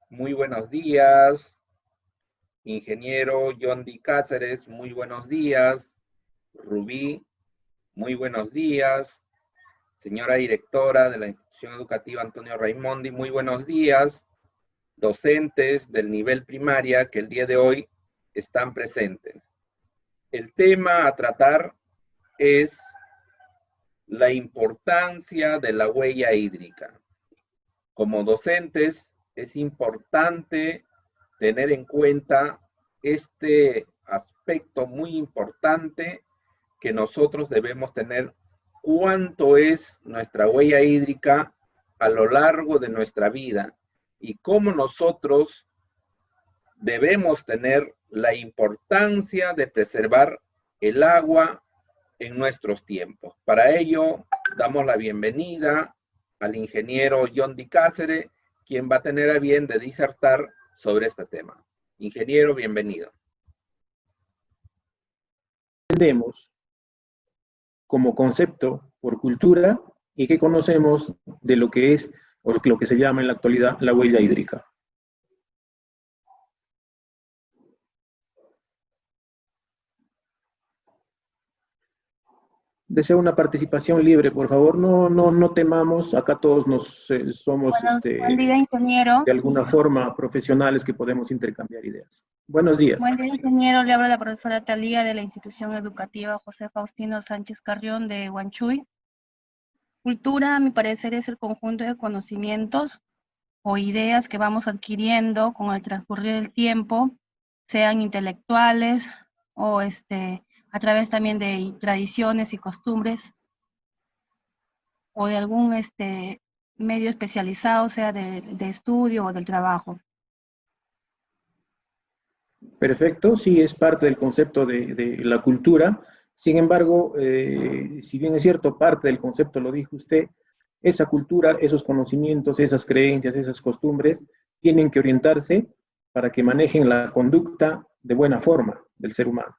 Muy buenos días, ingeniero John D. Cáceres, muy buenos días. Rubí, muy buenos días. Señora directora de la institución educativa Antonio Raimondi, muy buenos días. Docentes del nivel primaria que el día de hoy están presentes. El tema a tratar es la importancia de la huella hídrica. Como docentes, es importante tener en cuenta este aspecto muy importante que nosotros debemos tener: cuánto es nuestra huella hídrica a lo largo de nuestra vida y cómo nosotros debemos tener la importancia de preservar el agua en nuestros tiempos. Para ello, damos la bienvenida al ingeniero John D. Cáceres, quien va a tener a bien de disertar sobre este tema. Ingeniero, bienvenido. Entendemos como concepto por cultura y qué conocemos de lo que es o lo que se llama en la actualidad la huella hídrica. Deseo una participación libre, por favor, no temamos, acá todos somos Buen día, ingeniero. de alguna forma profesionales que podemos intercambiar ideas. Buenos días. Buen día, ingeniero. Le habla la profesora Talía de la institución educativa José Faustino Sánchez Carrión de Huanchuy. Cultura, a mi parecer, es el conjunto de conocimientos o ideas que vamos adquiriendo con el transcurrir del tiempo, sean intelectuales o a través también de tradiciones y costumbres o de algún medio especializado, sea de estudio o del trabajo. Perfecto, sí, es parte del concepto de la cultura. Sin embargo, si bien es cierto, parte del concepto lo dijo usted, esa cultura, esos conocimientos, esas creencias, esas costumbres, tienen que orientarse para que manejen la conducta de buena forma del ser humano,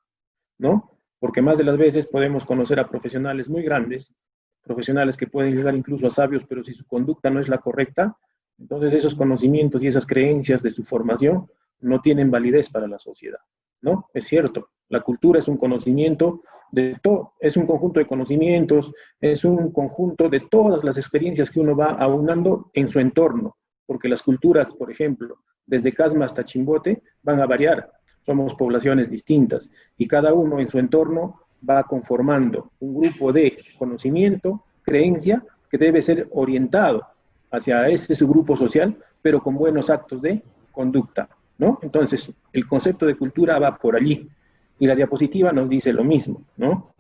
¿no? Porque más de las veces podemos conocer a profesionales muy grandes, profesionales que pueden llegar incluso a sabios, pero si su conducta no es la correcta, entonces esos conocimientos y esas creencias de su formación no tienen validez para la sociedad, ¿no? Es cierto, la cultura es un conocimiento de todo, es un conjunto de conocimientos, es un conjunto de todas las experiencias que uno va aunando en su entorno, porque las culturas, por ejemplo, desde Casma hasta Chimbote, van a variar, somos poblaciones distintas, y cada uno en su entorno va conformando un grupo de conocimiento, creencia, que debe ser orientado hacia ese subgrupo social, pero con buenos actos de conducta, ¿no? Entonces, el concepto de cultura va por allí, y la diapositiva nos dice lo mismo, ¿no?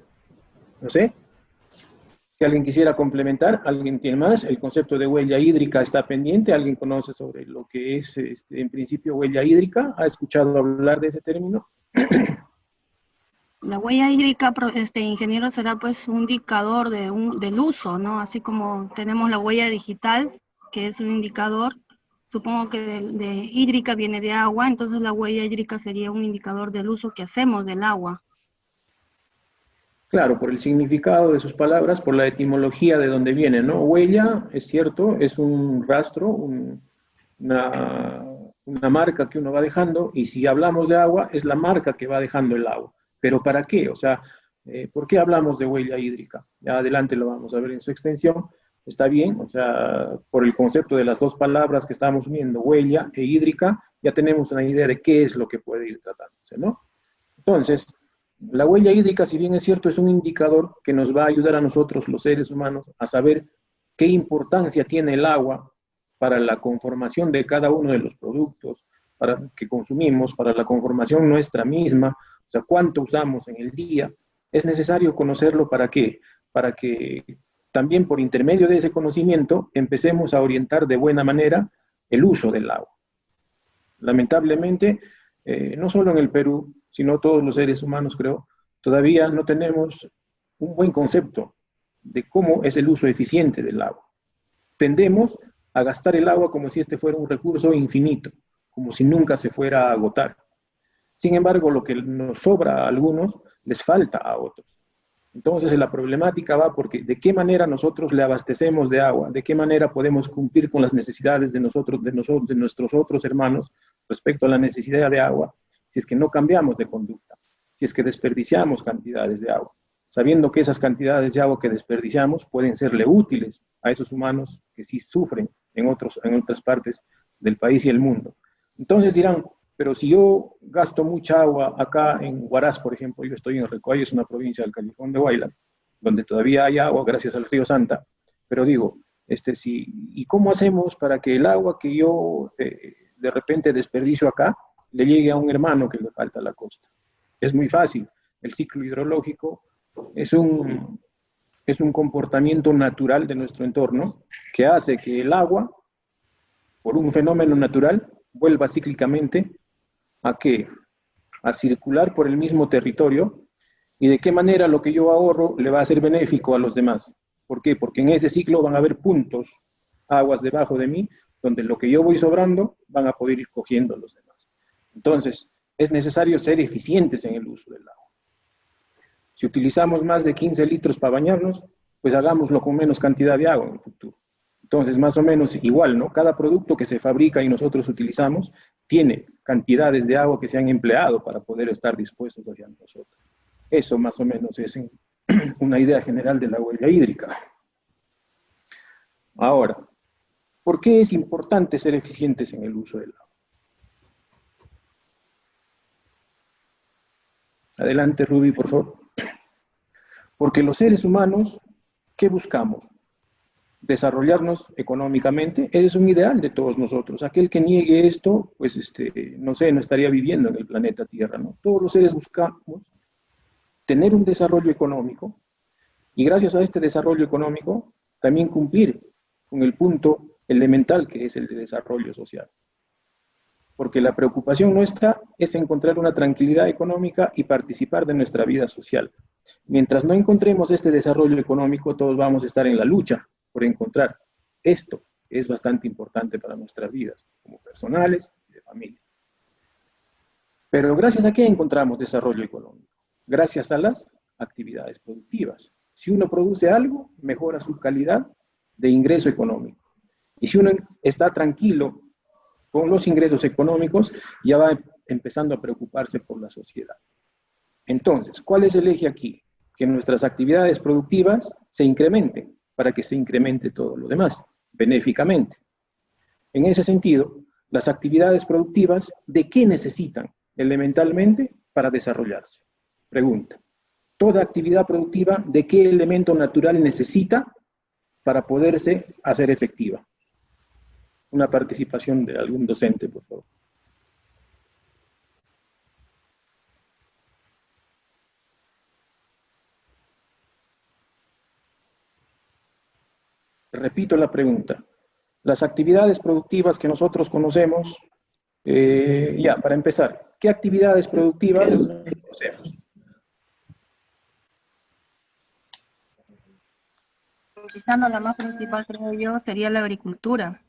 No sé, si alguien quisiera complementar, alguien tiene más, el concepto de huella hídrica está pendiente, alguien conoce sobre lo que es, en principio, huella hídrica, ¿ha escuchado hablar de ese término? La huella hídrica, ingeniero, será pues un indicador del uso, ¿no? Así como tenemos la huella digital, que es un indicador, supongo que de hídrica viene de agua, entonces la huella hídrica sería un indicador del uso que hacemos del agua. Claro, por el significado de sus palabras, por la etimología de dónde viene, ¿no? Huella, es cierto, es un rastro, una marca que uno va dejando, y si hablamos de agua, es la marca que va dejando el agua. ¿Pero para qué? O sea, ¿por qué hablamos de huella hídrica? Ya adelante lo vamos a ver en su extensión. Está bien, o sea, por el concepto de las dos palabras que estamos uniendo, huella e hídrica, ya tenemos una idea de qué es lo que puede ir tratándose, ¿no? Entonces, la huella hídrica, si bien es cierto, es un indicador que nos va a ayudar a nosotros, los seres humanos, a saber qué importancia tiene el agua para la conformación de cada uno de los productos que consumimos, para la conformación nuestra misma, o sea, cuánto usamos en el día. Es necesario conocerlo. ¿Para qué? Para que también por intermedio de ese conocimiento empecemos a orientar de buena manera el uso del agua. Lamentablemente, no solo en el Perú, sino todos los seres humanos, creo, todavía no tenemos un buen concepto de cómo es el uso eficiente del agua. Tendemos a gastar el agua como si este fuera un recurso infinito, como si nunca se fuera a agotar. Sin embargo, lo que nos sobra a algunos, les falta a otros. Entonces la problemática va porque de qué manera nosotros le abastecemos de agua, de qué manera podemos cumplir con las necesidades de nuestros otros hermanos respecto a la necesidad de agua, si es que no cambiamos de conducta, si es que desperdiciamos cantidades de agua, sabiendo que esas cantidades de agua que desperdiciamos pueden serle útiles a esos humanos que sí sufren en otras partes del país y el mundo. Entonces dirán, pero si yo gasto mucha agua acá en Huaraz, por ejemplo, yo estoy en Recoay, es una provincia del Callejón de Huayla, donde todavía hay agua gracias al río Santa, pero digo, ¿y cómo hacemos para que el agua que yo de repente desperdicio acá le llegue a un hermano que le falta a la costa? Es muy fácil. El ciclo hidrológico es un comportamiento natural de nuestro entorno que hace que el agua, por un fenómeno natural, vuelva cíclicamente a circular por el mismo territorio, y de qué manera lo que yo ahorro le va a ser benéfico a los demás. ¿Por qué? Porque en ese ciclo van a haber puntos, aguas debajo de mí, donde lo que yo voy sobrando van a poder ir cogiendo los demás. Entonces, es necesario ser eficientes en el uso del agua. Si utilizamos más de 15 litros para bañarnos, pues hagámoslo con menos cantidad de agua en el futuro. Entonces, más o menos igual, ¿no? Cada producto que se fabrica y nosotros utilizamos tiene cantidades de agua que se han empleado para poder estar dispuestos hacia nosotros. Eso más o menos es una idea general de la huella hídrica. Ahora, ¿por qué es importante ser eficientes en el uso del agua? Adelante, Ruby, por favor. Porque los seres humanos, ¿qué buscamos? Desarrollarnos económicamente. Ese es un ideal de todos nosotros. Aquel que niegue esto, pues no sé, no estaría viviendo en el planeta Tierra, ¿no? Todos los seres buscamos tener un desarrollo económico y gracias a este desarrollo económico también cumplir con el punto elemental que es el de desarrollo social. Porque la preocupación nuestra es encontrar una tranquilidad económica y participar de nuestra vida social. Mientras no encontremos este desarrollo económico, todos vamos a estar en la lucha por encontrar esto, que es bastante importante para nuestras vidas, como personales y de familia. Pero ¿gracias a qué encontramos desarrollo económico? Gracias a las actividades productivas. Si uno produce algo, mejora su calidad de ingreso económico. Y si uno está tranquilo con los ingresos económicos, ya va empezando a preocuparse por la sociedad. Entonces, ¿cuál es el eje aquí? Que nuestras actividades productivas se incrementen para que se incremente todo lo demás, benéficamente. En ese sentido, las actividades productivas, ¿de qué necesitan elementalmente para desarrollarse? Pregunta. Toda actividad productiva, ¿de qué elemento natural necesita para poderse hacer efectiva? Una participación de algún docente, por favor. Repito la pregunta. Las actividades productivas que nosotros conocemos, para empezar, ¿qué actividades productivas conocemos? Quizás la más principal, creo yo, sería la agricultura.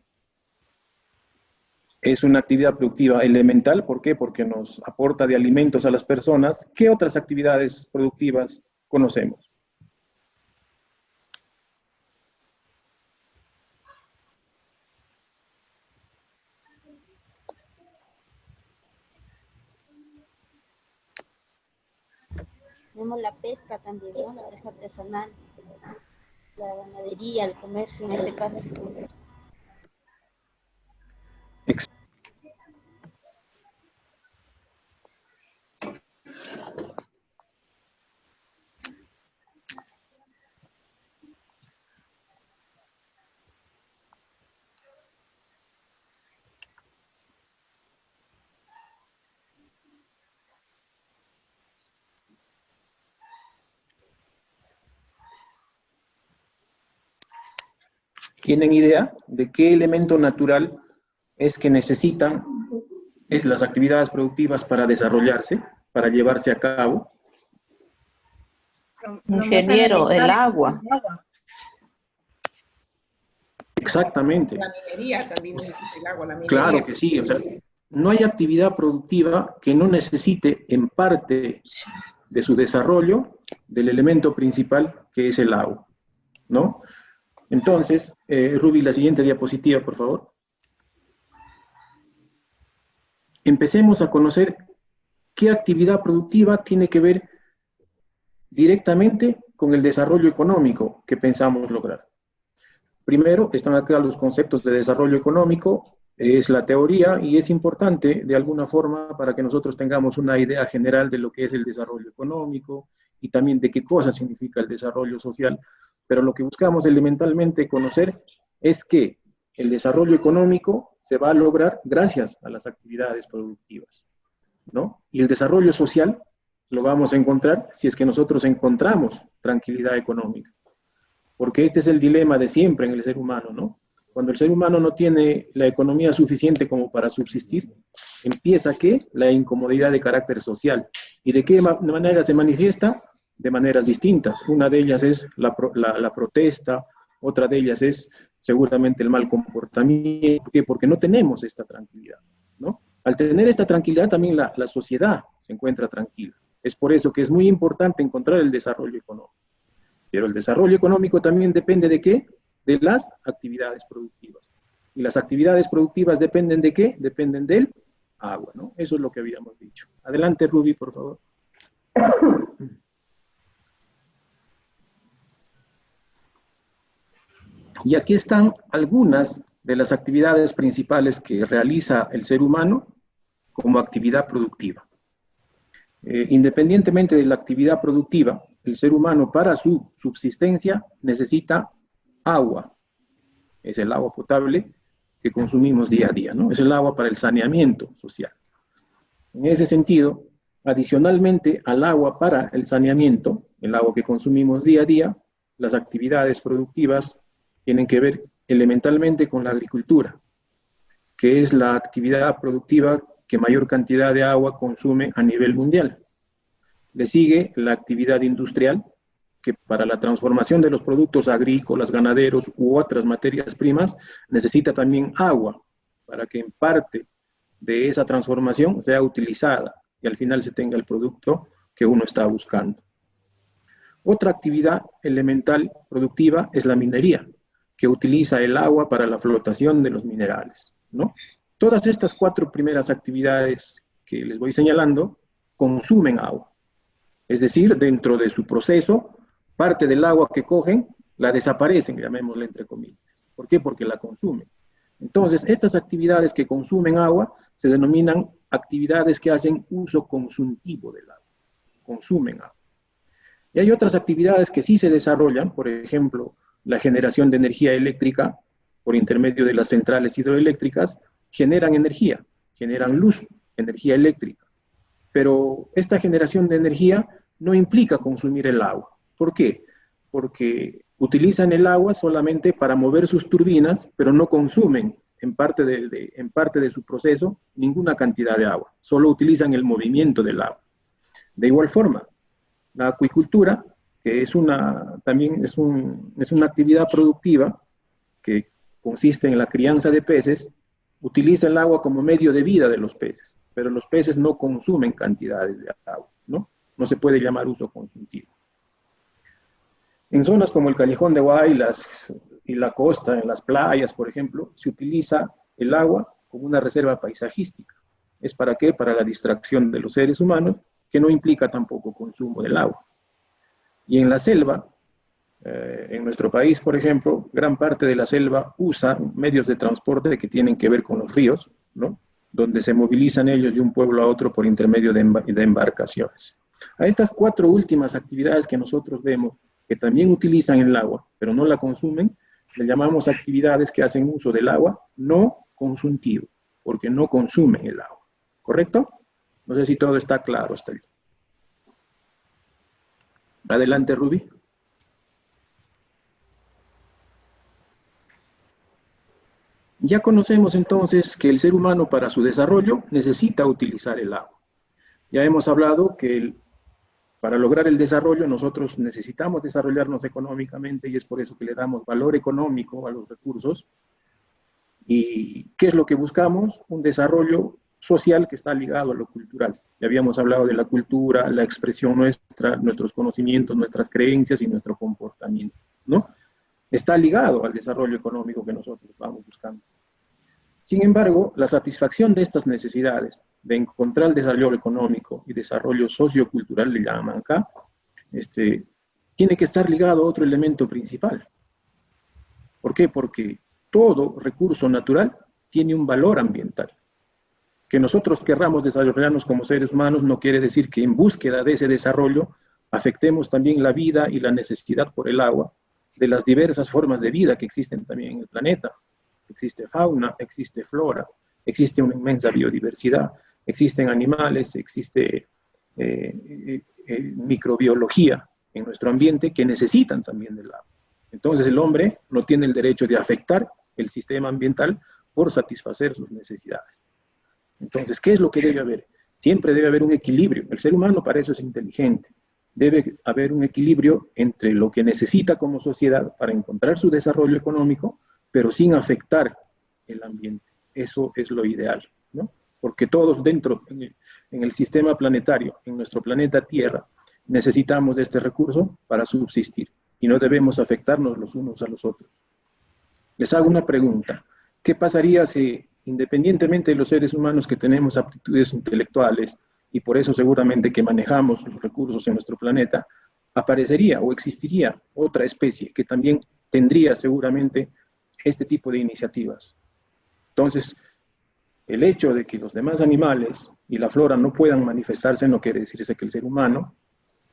Es una actividad productiva elemental, ¿por qué? Porque nos aporta de alimentos a las personas. ¿Qué otras actividades productivas conocemos? Tenemos la pesca también, ¿no? La pesca artesanal, la ganadería, el comercio en este caso. ¿Tienen idea de qué elemento natural es que necesitan las actividades productivas para desarrollarse, para llevarse a cabo? Ingeniero, el agua. Exactamente. La minería también necesita el agua, la minería. Claro que sí, o sea, no hay actividad productiva que no necesite en parte de su desarrollo del elemento principal que es el agua, ¿no? Entonces, Ruby, la siguiente diapositiva, por favor. Empecemos a conocer qué actividad productiva tiene que ver directamente con el desarrollo económico que pensamos lograr. Primero, están acá los conceptos de desarrollo económico, es la teoría y es importante de alguna forma para que nosotros tengamos una idea general de lo que es el desarrollo económico y también de qué cosa significa el desarrollo social. Pero lo que buscamos elementalmente conocer es que el desarrollo económico se va a lograr gracias a las actividades productivas, ¿no? Y el desarrollo social lo vamos a encontrar si es que nosotros encontramos tranquilidad económica. Porque este es el dilema de siempre en el ser humano, ¿no? Cuando el ser humano no tiene la economía suficiente como para subsistir, empieza, ¿qué? La incomodidad de carácter social. ¿Y de qué manera se manifiesta? De maneras distintas. Una de ellas es la protesta, otra de ellas es seguramente el mal comportamiento. ¿Por qué? Porque no tenemos esta tranquilidad, ¿no? Al tener esta tranquilidad también la sociedad se encuentra tranquila. Es por eso que es muy importante encontrar el desarrollo económico. Pero el desarrollo económico también depende ¿de qué? De las actividades productivas. Y las actividades productivas dependen ¿de qué? Dependen del agua, ¿no? Eso es lo que habíamos dicho. Adelante, Ruby, por favor. Y aquí están algunas de las actividades principales que realiza el ser humano como actividad productiva. Independientemente de la actividad productiva, el ser humano para su subsistencia necesita agua. Es el agua potable que consumimos día a día, ¿no? Es el agua para el saneamiento social. En ese sentido, adicionalmente al agua para el saneamiento, el agua que consumimos día a día, las actividades productivas tienen que ver elementalmente con la agricultura, que es la actividad productiva que mayor cantidad de agua consume a nivel mundial. Le sigue la actividad industrial, que para la transformación de los productos agrícolas, ganaderos u otras materias primas, necesita también agua, para que en parte de esa transformación sea utilizada y al final se tenga el producto que uno está buscando. Otra actividad elemental productiva es la minería, que utiliza el agua para la flotación de los minerales, ¿no? Todas estas 4 primeras actividades que les voy señalando consumen agua. Es decir, dentro de su proceso, parte del agua que cogen la desaparecen, llamémosla entre comillas. ¿Por qué? Porque la consumen. Entonces, estas actividades que consumen agua se denominan actividades que hacen uso consultivo del agua. Consumen agua. Y hay otras actividades que sí se desarrollan, por ejemplo, la generación de energía eléctrica por intermedio de las centrales hidroeléctricas, generan energía, generan luz, energía eléctrica. Pero esta generación de energía no implica consumir el agua. ¿Por qué? Porque utilizan el agua solamente para mover sus turbinas, pero no consumen en parte de su proceso ninguna cantidad de agua. Solo utilizan el movimiento del agua. De igual forma, la acuicultura, que también es una actividad productiva que consiste en la crianza de peces, utiliza el agua como medio de vida de los peces, pero los peces no consumen cantidades de agua, ¿no? No se puede llamar uso consultivo. En zonas como el Callejón de Huaylas y la costa, en las playas, por ejemplo, se utiliza el agua como una reserva paisajística. ¿Es para qué? Para la distracción de los seres humanos, que no implica tampoco consumo del agua. Y en la selva, en nuestro país, por ejemplo, gran parte de la selva usa medios de transporte que tienen que ver con los ríos, ¿no? Donde se movilizan ellos de un pueblo a otro por intermedio de embarcaciones. A estas 4 últimas actividades que nosotros vemos, que también utilizan el agua, pero no la consumen, le llamamos actividades que hacen uso del agua no consultivo, porque no consumen el agua. ¿Correcto? No sé si todo está claro hasta ahí. Adelante, Ruby. Ya conocemos entonces que el ser humano para su desarrollo necesita utilizar el agua. Ya hemos hablado que para lograr el desarrollo nosotros necesitamos desarrollarnos económicamente y es por eso que le damos valor económico a los recursos. ¿Y qué es lo que buscamos? Un desarrollo social que está ligado a lo cultural. Ya habíamos hablado de la cultura, la expresión nuestra, nuestros conocimientos, nuestras creencias y nuestro comportamiento, ¿no? Está ligado al desarrollo económico que nosotros vamos buscando. Sin embargo, la satisfacción de estas necesidades, de encontrar el desarrollo económico y desarrollo sociocultural, le llaman acá, tiene que estar ligado a otro elemento principal. ¿Por qué? Porque todo recurso natural tiene un valor ambiental. Que nosotros querramos desarrollarnos como seres humanos no quiere decir que en búsqueda de ese desarrollo afectemos también la vida y la necesidad por el agua de las diversas formas de vida que existen también en el planeta. Existe fauna, existe flora, existe una inmensa biodiversidad, existen animales, existe microbiología en nuestro ambiente que necesitan también del agua. Entonces el hombre no tiene el derecho de afectar el sistema ambiental por satisfacer sus necesidades. Entonces, ¿qué es lo que debe haber? Siempre debe haber un equilibrio. El ser humano para eso es inteligente. Debe haber un equilibrio entre lo que necesita como sociedad para encontrar su desarrollo económico, pero sin afectar el ambiente. Eso es lo ideal, ¿no? Porque todos dentro, en el sistema planetario, en nuestro planeta Tierra, necesitamos de este recurso para subsistir y no debemos afectarnos los unos a los otros. Les hago una pregunta. ¿Qué pasaría si, independientemente de los seres humanos que tenemos aptitudes intelectuales y por eso seguramente que manejamos los recursos en nuestro planeta, aparecería o existiría otra especie que también tendría seguramente este tipo de iniciativas? Entonces, el hecho de que los demás animales y la flora no puedan manifestarse no quiere decirse que el ser humano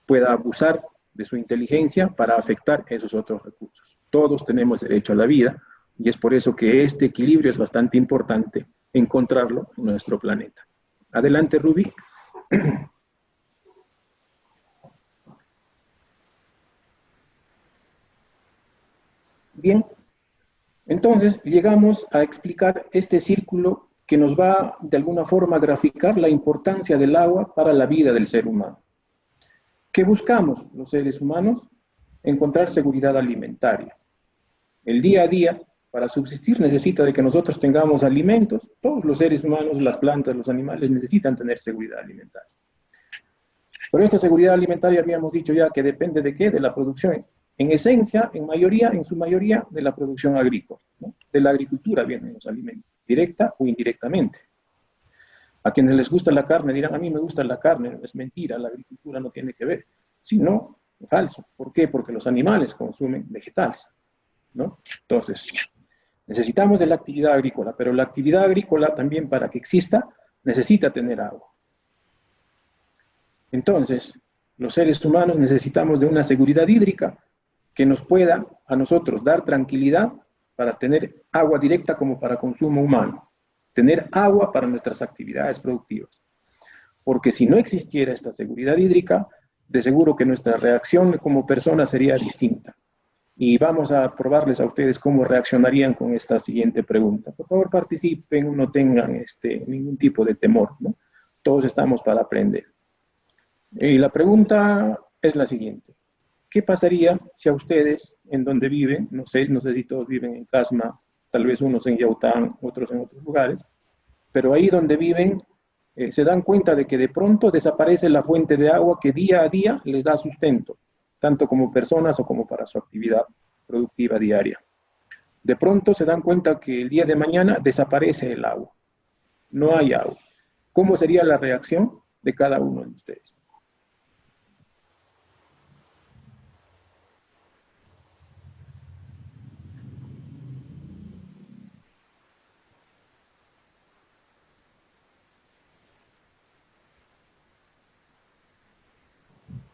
pueda abusar de su inteligencia para afectar esos otros recursos. Todos tenemos derecho a la vida y es por eso que este equilibrio es bastante importante encontrarlo en nuestro planeta. Adelante, Rubí. Bien, entonces llegamos a explicar este círculo que nos va de alguna forma a graficar la importancia del agua para la vida del ser humano. ¿Qué buscamos los seres humanos? Encontrar seguridad alimentaria. El día a día, para subsistir, necesita de que nosotros tengamos alimentos. Todos los seres humanos, las plantas, los animales necesitan tener seguridad alimentaria. Pero esta seguridad alimentaria habíamos dicho ya que depende de ¿qué? De la producción. En esencia, en su mayoría, de la producción agrícola, ¿no? De la agricultura vienen los alimentos, directa o indirectamente. A quienes les gusta la carne dirán, a mí me gusta la carne, es mentira, la agricultura no tiene que ver. Si no, es falso. ¿Por qué? Porque los animales consumen vegetales, ¿no? Entonces, necesitamos de la actividad agrícola, pero la actividad agrícola también para que exista necesita tener agua. Entonces, los seres humanos necesitamos de una seguridad hídrica que nos pueda a nosotros dar tranquilidad para tener agua directa como para consumo humano, tener agua para nuestras actividades productivas. Porque si no existiera esta seguridad hídrica, de seguro que nuestra reacción como persona sería distinta. Y vamos a probarles a ustedes cómo reaccionarían con esta siguiente pregunta. Por favor, participen, no tengan ningún tipo de temor, ¿no? Todos estamos para aprender. Y la pregunta es la siguiente. ¿Qué pasaría si a ustedes, en donde viven, no sé si todos viven en Casma, tal vez unos en Yaután, otros en otros lugares, pero ahí donde viven se dan cuenta de que de pronto desaparece la fuente de agua que día a día les da sustento, tanto como personas o como para su actividad productiva diaria. De pronto se dan cuenta que el día de mañana desaparece el agua. No hay agua. ¿Cómo sería la reacción de cada uno de ustedes?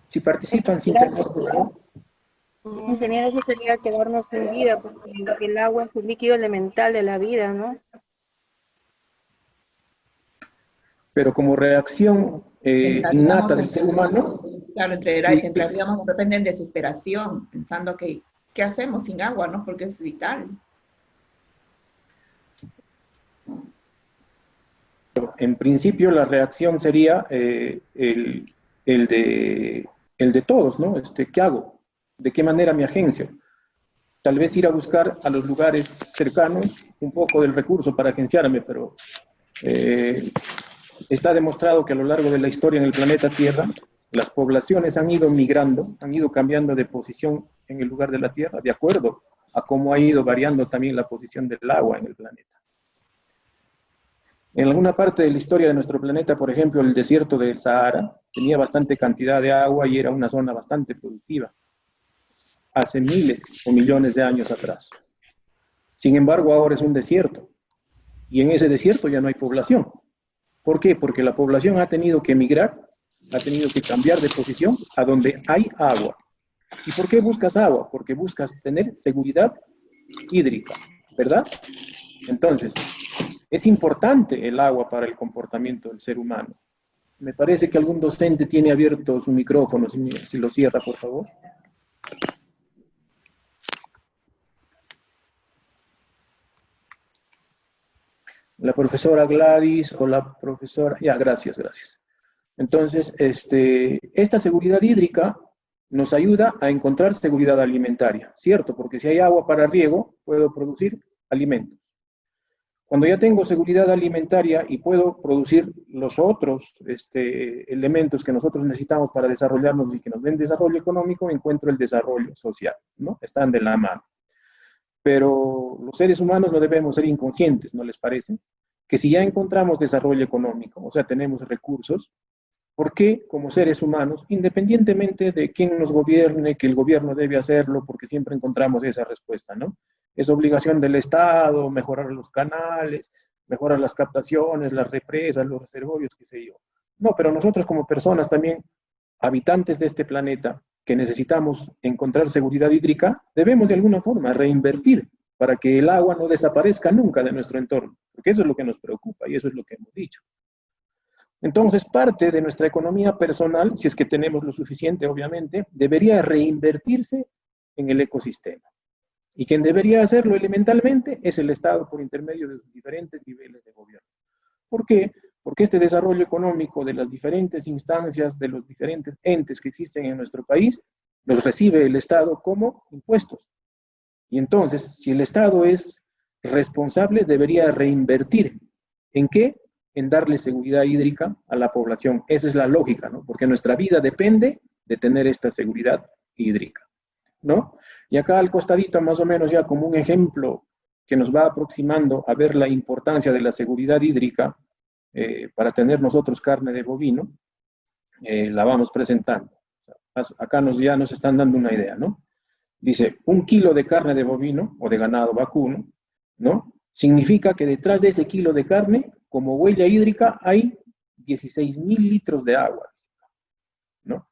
Si participan sin temor, por favor. Ingeniero, eso sería quedarnos sin vida, porque el agua es el líquido elemental de la vida, ¿no? Pero como reacción innata del ser humano. Claro, entraríamos de repente en desesperación, pensando que, ¿qué hacemos sin agua, no? Porque es vital. En principio la reacción sería el de todos, ¿no? ¿Qué hago? ¿De qué manera me agencio? Tal vez ir a buscar a los lugares cercanos un poco del recurso para agenciarme, pero Está demostrado que a lo largo de la historia en el planeta Tierra, las poblaciones han ido migrando, han ido cambiando de posición en el lugar de la Tierra, de acuerdo a cómo ha ido variando también la posición del agua en el planeta. En alguna parte de la historia de nuestro planeta, por ejemplo, el desierto del Sahara, tenía bastante cantidad de agua y era una zona bastante productiva, hace miles o millones de años atrás. Sin embargo, ahora es un desierto, y en ese desierto ya no hay población. ¿Por qué? Porque la población ha tenido que emigrar, ha tenido que cambiar de posición a donde hay agua. ¿Y por qué buscas agua? Porque buscas tener seguridad hídrica, ¿verdad? Entonces, es importante el agua para el comportamiento del ser humano. Me parece que algún docente tiene abierto su micrófono, si lo cierra, por favor. La profesora Gladys o la profesora... Ya, gracias. Entonces, esta seguridad hídrica nos ayuda a encontrar seguridad alimentaria, ¿cierto? Porque si hay agua para riego, puedo producir alimentos. Cuando ya tengo seguridad alimentaria y puedo producir los otros elementos que nosotros necesitamos para desarrollarnos y que nos den desarrollo económico, encuentro el desarrollo social, ¿no? Están de la mano. Pero los seres humanos no debemos ser inconscientes, ¿no les parece? Que si ya encontramos desarrollo económico, o sea, tenemos recursos, ¿por qué como seres humanos, independientemente de quién nos gobierne, que el gobierno debe hacerlo, porque siempre encontramos esa respuesta, ¿no? Es obligación del Estado mejorar los canales, mejorar las captaciones, las represas, los reservorios, qué sé yo. No, pero nosotros como personas también, habitantes de este planeta, que necesitamos encontrar seguridad hídrica, debemos de alguna forma reinvertir para que el agua no desaparezca nunca de nuestro entorno, porque eso es lo que nos preocupa y eso es lo que hemos dicho. Entonces, parte de nuestra economía personal, si es que tenemos lo suficiente, obviamente, debería reinvertirse en el ecosistema. Y quien debería hacerlo elementalmente es el Estado por intermedio de sus diferentes niveles de gobierno. ¿Por qué? Porque este desarrollo económico de las diferentes instancias, de los diferentes entes que existen en nuestro país, los recibe el Estado como impuestos. Y entonces, si el Estado es responsable, debería reinvertir. ¿En qué? En darle seguridad hídrica a la población. Esa es la lógica, ¿no? Porque nuestra vida depende de tener esta seguridad hídrica, ¿no? Y acá al costadito, más o menos ya como un ejemplo que nos va aproximando a ver la importancia de la seguridad hídrica para tener nosotros carne de bovino, la vamos presentando. Acá ya nos están dando una idea, ¿no? Dice, 1 kilo de carne de bovino o de ganado vacuno, ¿no? Significa que detrás de ese kilo de carne, como huella hídrica, hay 16.000 litros de agua, ¿no?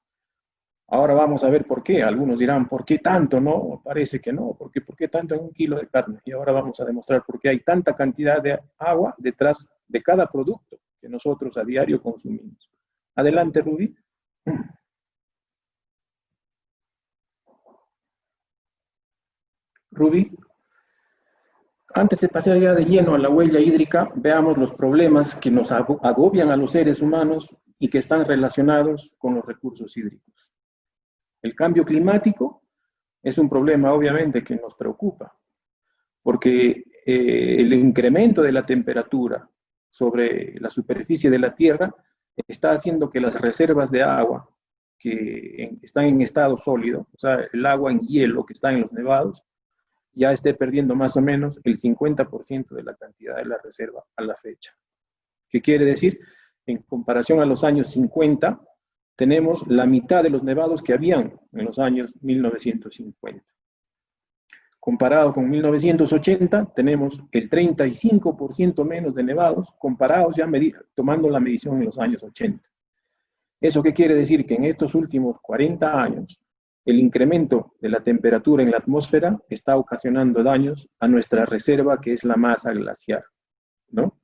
Ahora vamos a ver por qué. Algunos dirán, ¿por qué tanto? No, parece que no. ¿Por qué tanto en 1 kilo de carne? Y ahora vamos a demostrar por qué hay tanta cantidad de agua detrás de cada producto que nosotros a diario consumimos. Adelante, Ruby. Ruby. Antes de pasar ya de lleno a la huella hídrica, veamos los problemas que nos agobian a los seres humanos y que están relacionados con los recursos hídricos. El cambio climático es un problema, obviamente, que nos preocupa, porque el incremento de la temperatura sobre la superficie de la Tierra está haciendo que las reservas de agua que están en estado sólido, o sea, el agua en hielo que está en los nevados, ya esté perdiendo más o menos el 50% de la cantidad de la reserva a la fecha. ¿Qué quiere decir? En comparación a los años 50, tenemos la mitad de los nevados que habían en los años 1950. Comparado con 1980, tenemos el 35% menos de nevados, comparados ya tomando la medición en los años 80. ¿Eso qué quiere decir? Que en estos últimos 40 años, el incremento de la temperatura en la atmósfera está ocasionando daños a nuestra reserva, que es la masa glaciar, ¿no?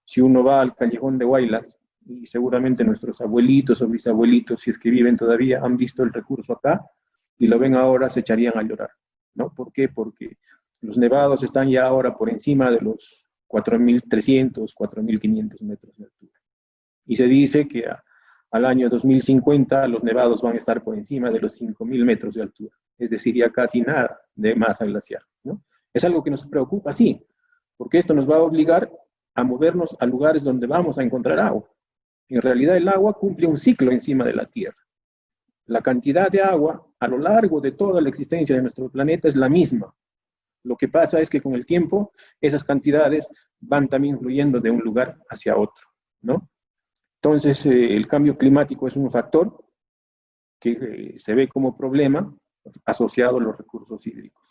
Si uno va al Callejón de Huaylas, y seguramente nuestros abuelitos o bisabuelitos, si es que viven todavía, han visto el recurso acá, y lo ven ahora, se echarían a llorar, ¿no? ¿Por qué? Porque los nevados están ya ahora por encima de los 4.300, 4.500 metros de altura. Y se dice que al año 2050 los nevados van a estar por encima de los 5.000 metros de altura, es decir, ya casi nada de masa glaciar, ¿no? Es algo que nos preocupa, sí, porque esto nos va a obligar a movernos a lugares donde vamos a encontrar agua. En realidad el agua cumple un ciclo encima de la Tierra. La cantidad de agua a lo largo de toda la existencia de nuestro planeta es la misma. Lo que pasa es que con el tiempo esas cantidades van también fluyendo de un lugar hacia otro, ¿no? Entonces el cambio climático es un factor que se ve como problema asociado a los recursos hídricos.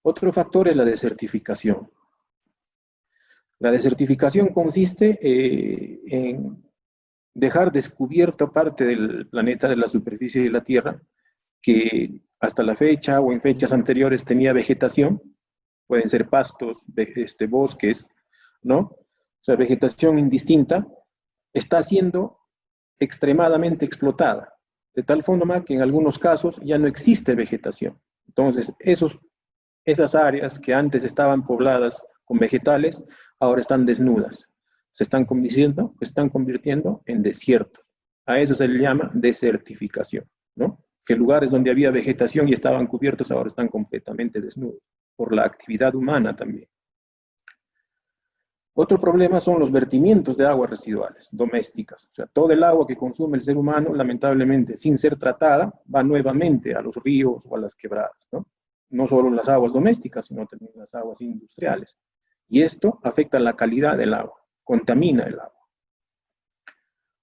Otro factor es la desertificación. La desertificación consiste en dejar descubierto parte del planeta, de la superficie de la Tierra, que hasta la fecha o en fechas anteriores tenía vegetación, pueden ser pastos, bosques, ¿no? O sea, vegetación indistinta, está siendo extremadamente explotada, de tal forma que en algunos casos ya no existe vegetación. Entonces, esas áreas que antes estaban pobladas con vegetales, ahora están desnudas. Se están convirtiendo en desiertos. A eso se le llama desertificación, ¿no? Que lugares donde había vegetación y estaban cubiertos ahora están completamente desnudos, por la actividad humana también. Otro problema son los vertimientos de aguas residuales domésticas. O sea, todo el agua que consume el ser humano, lamentablemente, sin ser tratada, va nuevamente a los ríos o a las quebradas, ¿no? No solo las aguas domésticas, sino también las aguas industriales. Y esto afecta la calidad del agua, contamina el agua.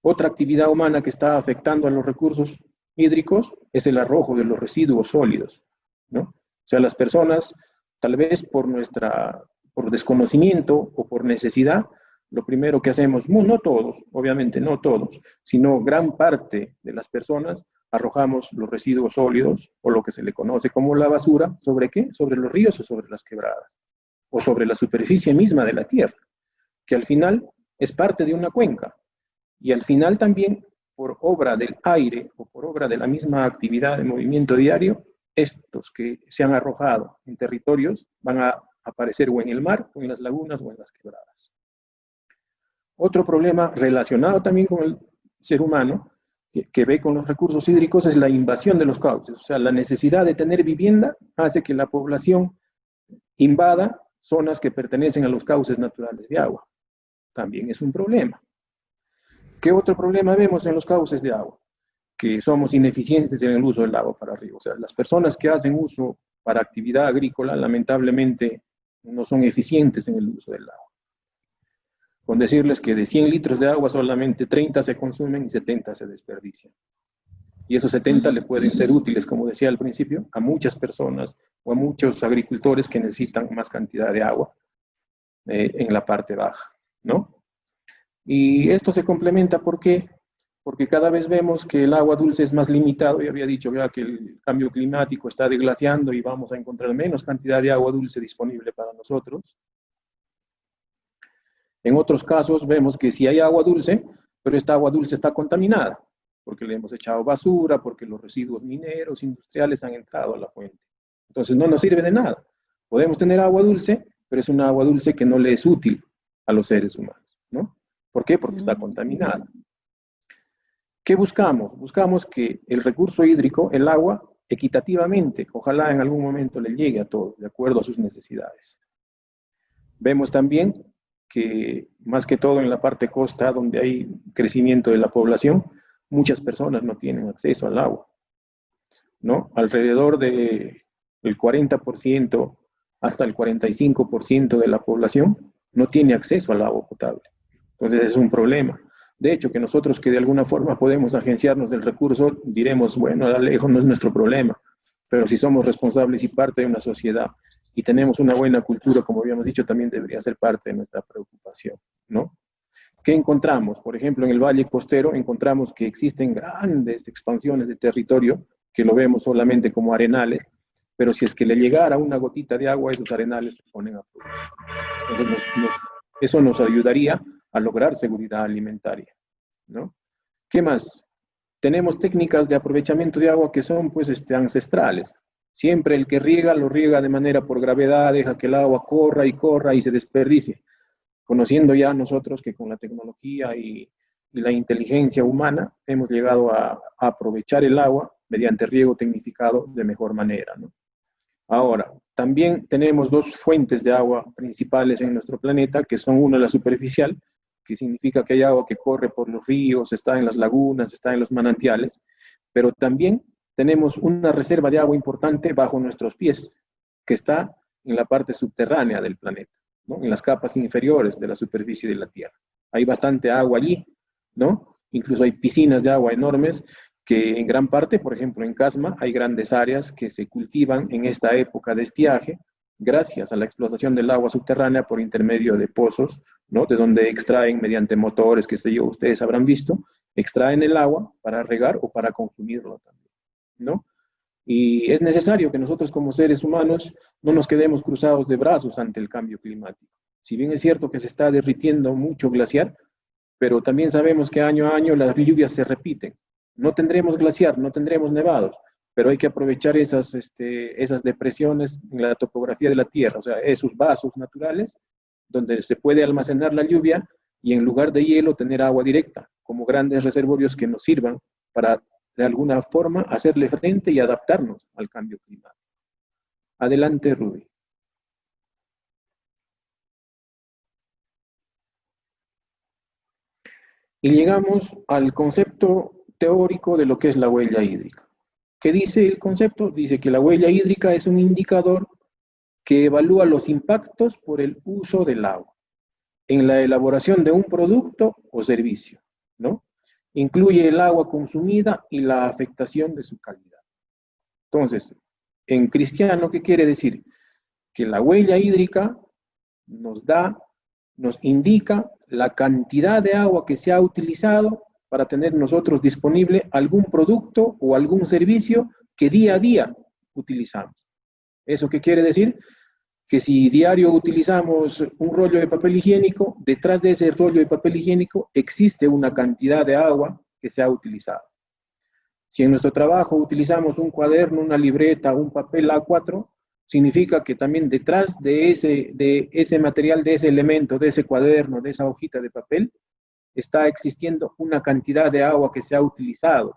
Otra actividad humana que está afectando a los recursos hídricos es el arrojo de los residuos sólidos, ¿no? O sea, las personas, tal vez por desconocimiento o por necesidad, lo primero que hacemos, no todos, obviamente no todos, sino gran parte de las personas, arrojamos los residuos sólidos, o lo que se le conoce como la basura, ¿sobre qué? Sobre los ríos o sobre las quebradas, o sobre la superficie misma de la tierra, que al final es parte de una cuenca, y al final también, por obra del aire, o por obra de la misma actividad de movimiento diario, estos que se han arrojado en territorios van a aparecer o en el mar, o en las lagunas, o en las quebradas. Otro problema relacionado también con el ser humano, que ve con los recursos hídricos, es la invasión de los cauces. O sea, la necesidad de tener vivienda hace que la población invada zonas que pertenecen a los cauces naturales de agua. También es un problema. ¿Qué otro problema vemos en los cauces de agua? Que somos ineficientes en el uso del agua para arriba. O sea, las personas que hacen uso para actividad agrícola, lamentablemente, no son eficientes en el uso del agua. Con decirles que de 100 litros de agua solamente 30 se consumen y 70 se desperdician. Y esos 70 le pueden ser útiles, como decía al principio, a muchas personas o a muchos agricultores que necesitan más cantidad de agua en la parte baja, ¿no? Y esto se complementa, ¿por qué? Porque cada vez vemos que el agua dulce es más limitado. Yo había dicho ya que el cambio climático está desglaciando y vamos a encontrar menos cantidad de agua dulce disponible para nosotros. En otros casos vemos que sí hay agua dulce, pero esta agua dulce está contaminada, porque le hemos echado basura, porque los residuos mineros, industriales han entrado a la fuente. Entonces no nos sirve de nada. Podemos tener agua dulce, pero es una agua dulce que no le es útil a los seres humanos, ¿no? ¿Por qué? Porque está contaminada. ¿Qué buscamos? Buscamos que el recurso hídrico, el agua, equitativamente, ojalá en algún momento le llegue a todos, de acuerdo a sus necesidades. Vemos también que, más que todo en la parte costa, donde hay crecimiento de la población, muchas personas no tienen acceso al agua, ¿no? Alrededor del 40% hasta el 45% de la población no tiene acceso al agua potable. Entonces es un problema. De hecho, que nosotros que de alguna forma podemos agenciarnos del recurso, diremos, bueno, a lejos no es nuestro problema, pero si somos responsables y parte de una sociedad y tenemos una buena cultura, como habíamos dicho, también debería ser parte de nuestra preocupación, ¿no? ¿Qué encontramos? Por ejemplo, en el Valle Costero encontramos que existen grandes expansiones de territorio, que lo vemos solamente como arenales, pero si es que le llegara una gotita de agua, esos arenales se ponen a producir. Entonces eso nos ayudaría a lograr seguridad alimentaria, ¿no? ¿Qué más? Tenemos técnicas de aprovechamiento de agua que son, pues, ancestrales. Siempre el que riega, lo riega de manera por gravedad, deja que el agua corra y se desperdicie. Conociendo ya nosotros que con la tecnología y la inteligencia humana hemos llegado a aprovechar el agua mediante riego tecnificado de mejor manera, ¿no? Ahora, también tenemos dos fuentes de agua principales en nuestro planeta, que son una la superficial, que significa que hay agua que corre por los ríos, está en las lagunas, está en los manantiales, pero también tenemos una reserva de agua importante bajo nuestros pies, que está en la parte subterránea del planeta, ¿no? En las capas inferiores de la superficie de la Tierra. Hay bastante agua allí, ¿no? Incluso hay piscinas de agua enormes que en gran parte, por ejemplo, en Casma, hay grandes áreas que se cultivan en esta época de estiaje, gracias a la explotación del agua subterránea por intermedio de pozos, ¿no? De donde extraen mediante motores, que sé yo, ustedes habrán visto, extraen el agua para regar o para consumirlo también, ¿no? Y es necesario que nosotros como seres humanos no nos quedemos cruzados de brazos ante el cambio climático. Si bien es cierto que se está derritiendo mucho glaciar, pero también sabemos que año a año las lluvias se repiten. No tendremos glaciar, no tendremos nevados, pero hay que aprovechar esas depresiones en la topografía de la Tierra, o sea, esos vasos naturales donde se puede almacenar la lluvia y en lugar de hielo tener agua directa, como grandes reservorios que nos sirvan para de alguna forma hacerle frente y adaptarnos al cambio climático. Adelante, Ruby. Y llegamos al concepto teórico de lo que es la huella hídrica. ¿Qué dice el concepto? Dice que la huella hídrica es un indicador que evalúa los impactos por el uso del agua en la elaboración de un producto o servicio, ¿no? Incluye el agua consumida y la afectación de su calidad. Entonces, en cristiano, ¿qué quiere decir? Que la huella hídrica nos indica la cantidad de agua que se ha utilizado para tener nosotros disponible algún producto o algún servicio que día a día utilizamos. ¿Eso qué quiere decir? Que si diario utilizamos un rollo de papel higiénico, detrás de ese rollo de papel higiénico existe una cantidad de agua que se ha utilizado. Si en nuestro trabajo utilizamos un cuaderno, una libreta, un papel A4, significa que también detrás de ese material, de ese elemento, de ese cuaderno, de esa hojita de papel, está existiendo una cantidad de agua que se ha utilizado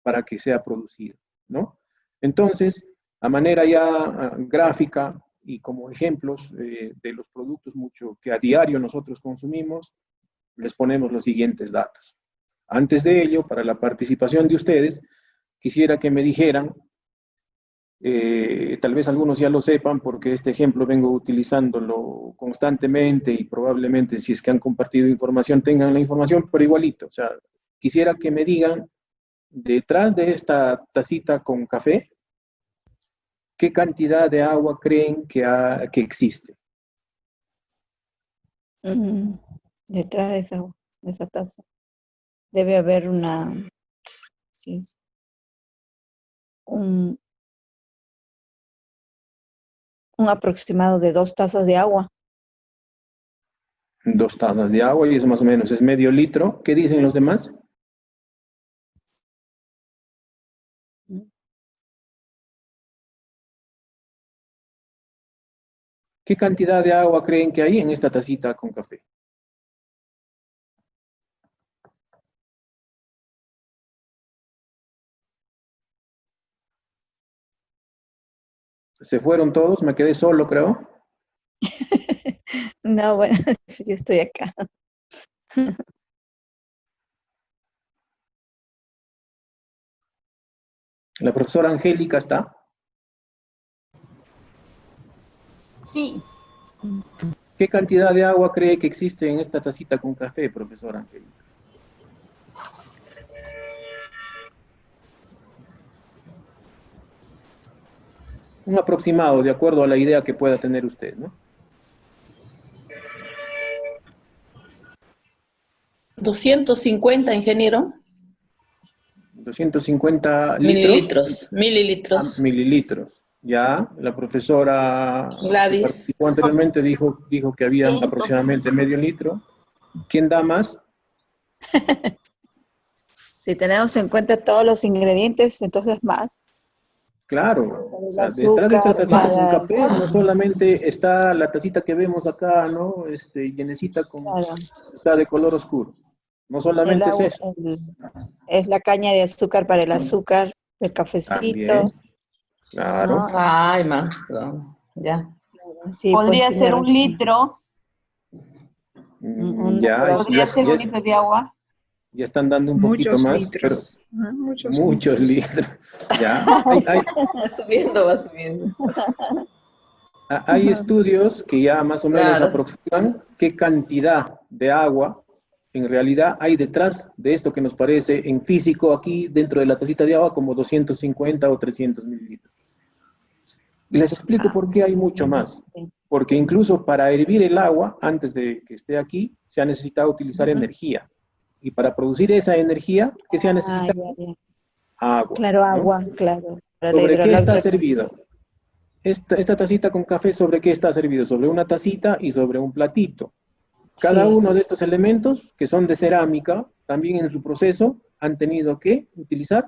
para que sea producido, ¿no? Entonces, a manera ya gráfica y como ejemplos de los productos que a diario nosotros consumimos, les ponemos los siguientes datos. Antes de ello, para la participación de ustedes, quisiera que me dijeran, tal vez algunos ya lo sepan porque este ejemplo vengo utilizándolo constantemente y probablemente si es que han compartido información tengan la información, pero igualito. O sea, quisiera que me digan, detrás de esta tacita con café, ¿qué cantidad de agua creen que existe? Detrás de esa taza debe haber un aproximado de 2 tazas de agua. 2 tazas de agua y es más o menos, es medio litro. ¿Qué dicen los demás? ¿Qué cantidad de agua creen que hay en esta tacita con café? ¿Se fueron todos? Me quedé solo, creo. No, bueno, yo estoy acá. ¿La profesora Angélica está? Sí. ¿Qué cantidad de agua cree que existe en esta tacita con café, profesora Angélica? Un aproximado, de acuerdo a la idea que pueda tener usted, ¿no? 250, ingeniero. 250 litros. Mililitros. Mililitros. Ya, la profesora Gladys que participó anteriormente dijo que había aproximadamente medio litro. ¿Quién da más? Si tenemos en cuenta todos los ingredientes, entonces más. Claro, o sea, detrás de esta tacita con café no solamente está la tacita que vemos acá, ¿no? Llenecita está de color oscuro. No solamente es eso. Es la caña de azúcar para el azúcar, el cafecito. También, claro. Ay, más. Ya. Sí, Podría pues, ser tiene 1 litro, podría ser 1 litro de agua. ya están dando un poquito Muchos más, pero litros. Ajá, muchos muchos litros. litros. Ya, Va subiendo, va subiendo. hay estudios que ya más o menos Claro. aproximan qué cantidad de agua en realidad hay detrás de esto que nos parece en físico aquí dentro de la tacita de agua como 250 o 300 mililitros. Y les explico por qué hay mucho más. Porque incluso para hervir el agua, antes de que esté aquí, se ha necesitado utilizar energía. Y para producir esa energía, ¿qué se ha necesitado? ya. Agua. Claro, ¿no? agua, claro. Para la ¿Sobre qué está hidroeléctrica. servido? Esta tacita con café, ¿sobre qué está servido? Sobre una tacita y sobre un platito. Cada Sí. uno de estos elementos, que son de cerámica, también en su proceso han tenido que utilizar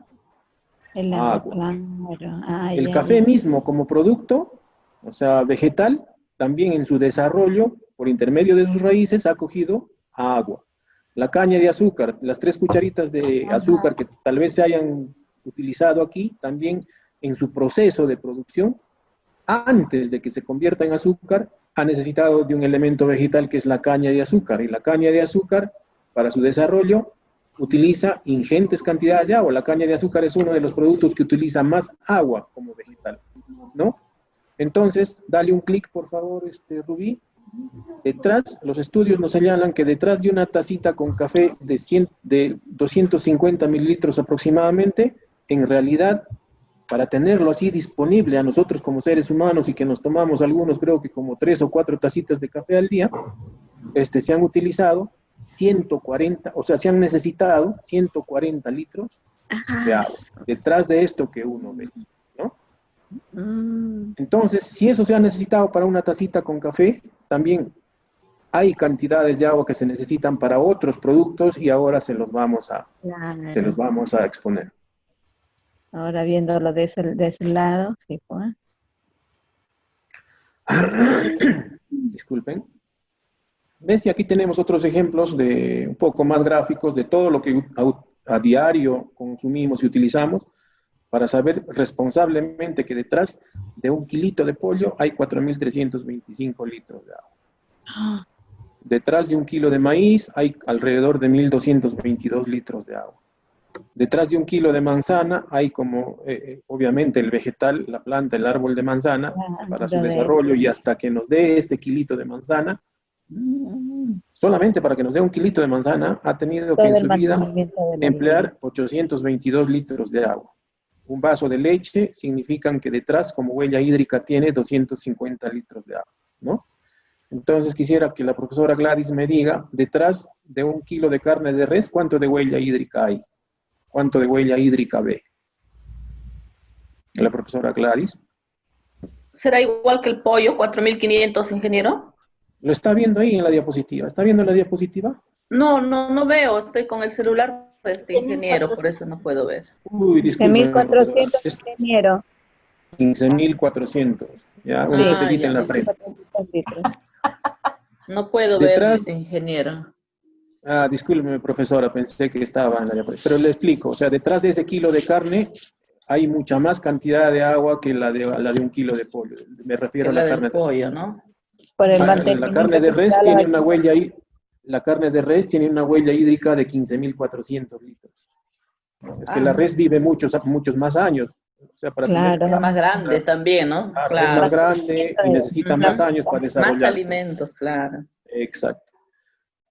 El agua, agua. claro. Ah, El ya, café ya. mismo como producto, o sea, vegetal, también en su desarrollo, por intermedio de sus raíces, ha cogido agua. La caña de azúcar, las 3 cucharitas de azúcar que tal vez se hayan utilizado aquí, también en su proceso de producción, antes de que se convierta en azúcar, ha necesitado de un elemento vegetal que es la caña de azúcar. Y la caña de azúcar, para su desarrollo, utiliza ingentes cantidades de agua. La caña de azúcar es uno de los productos que utiliza más agua como vegetal, ¿no? Entonces, dale un clic, por favor, Rubí. Detrás, los estudios nos señalan que detrás de una tacita con café de 250 mililitros aproximadamente, en realidad, para tenerlo así disponible a nosotros como seres humanos y que nos tomamos algunos, creo que como 3 o 4 tacitas de café al día, se han utilizado 140, o sea, se han necesitado 140 litros de agua. Detrás de esto que uno ve, ¿no? Entonces, si eso se ha necesitado para una tacita con café, también hay cantidades de agua que se necesitan para otros productos y ahora se los vamos a exponer. Ahora viéndolo de ese lado, sí, pues. Disculpen. ¿Ves? Y aquí tenemos otros ejemplos de un poco más gráficos de todo lo que a diario consumimos y utilizamos para saber responsablemente que detrás de 1 kilito de pollo hay 4.325 litros de agua. Detrás de 1 kilo de maíz hay alrededor de 1.222 litros de agua. Detrás de 1 kilo de manzana hay como, obviamente, el vegetal, la planta, el árbol de manzana, para su desarrollo y hasta que nos dé este kilito de manzana, solamente para que nos dé 1 kilito de manzana, ha tenido que en su vida emplear 822 litros de agua. Un vaso de leche significan que detrás, como huella hídrica, tiene 250 litros de agua, ¿no? Entonces quisiera que la profesora Gladys me diga, detrás de 1 kilo de carne de res, ¿cuánto de huella hídrica hay? ¿Cuánto de huella hídrica ve? La profesora Gladys. ¿Será igual que el pollo, 4.500, ingeniero? ¿Lo está viendo ahí en la diapositiva? ¿Está viendo la diapositiva? No veo, estoy con el celular de este ingeniero, por eso no puedo ver. Uy, disculpe. 15.400, ingeniero. 15.400. Ya, una estrellita en la frente. No puedo ver, ingeniero. Discúlpeme, profesora, pensé que estaba en la diapositiva. Pero le explico, o sea, detrás de ese kilo de carne hay mucha más cantidad de agua que la de 1 kilo de pollo. Me refiero a la carne de pollo, ¿no? Por el la carne de res tiene una huella ahí. La carne de res tiene una huella hídrica de 15.400 litros. Es que la res vive muchos más años. O sea, para claro, es más grande también, ¿no? Claro. Es más grande y necesita más años para desarrollarse. Más alimentos, claro. Exacto.